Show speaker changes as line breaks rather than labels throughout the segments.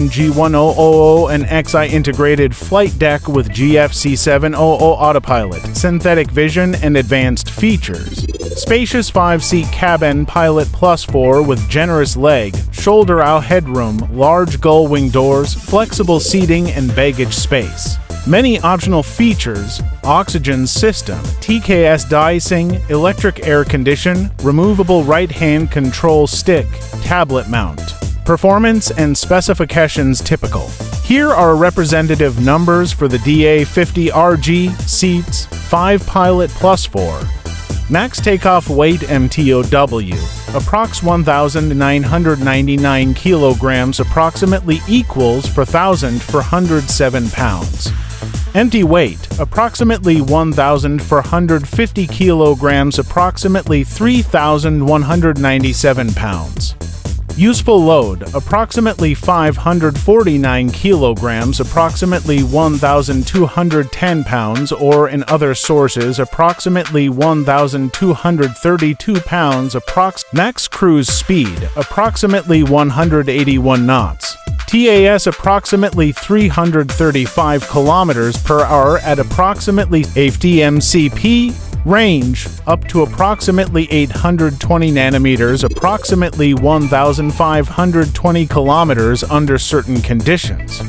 G1000 NXi integrated flight deck with GFC 700 autopilot, synthetic vision, and advanced features. Spacious 5-seat cabin, Pilot Plus 4 with generous leg, shoulder-out headroom, large gull-wing doors, flexible seating, and baggage space. Many optional features: oxygen system, TKS de-icing, electric air condition, removable right-hand control stick, tablet mount. Performance and specifications typical. Here are representative numbers for the DA50 RG, seats, 5 Pilot Plus 4. Max takeoff weight MTOW, approx 1,999 kilograms, approximately equals 4,407 pounds. Empty weight, approximately 1,450 kilograms, approximately 3,197 pounds. Useful load, approximately 549 kilograms, approximately 1,210 pounds, or in other sources, approximately 1,232 pounds. Max cruise speed, approximately 181 knots. TAS approximately 335 kilometers per hour at approximately 50 MCP. Range up to approximately 820 nanometers, approximately 1,520 kilometers under certain conditions.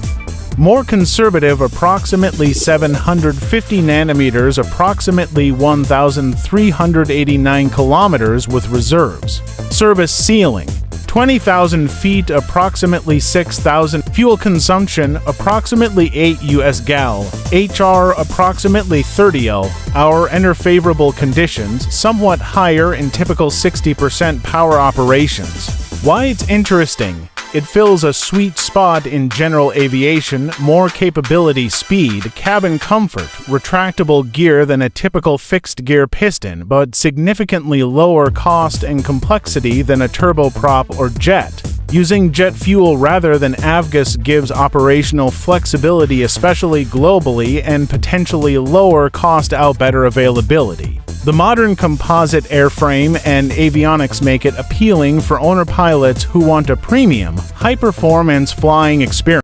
More conservative, approximately 750 nanometers, approximately 1,389 kilometers with reserves. Service ceiling 20,000 feet, approximately 6,000. Fuel consumption, approximately 8 US gal. HR, approximately 30 L/hour. Enter favorable conditions, somewhat higher in typical 60% power operations. Why it's interesting? It fills a sweet spot in general aviation: more capability, speed, cabin comfort, retractable gear than a typical fixed-gear piston, but significantly lower cost and complexity than a turboprop or jet. Using jet fuel rather than avgas gives operational flexibility, especially globally, and potentially lower cost out better availability. The modern composite airframe and avionics make it appealing for owner pilots who want a premium, high-performance flying experience.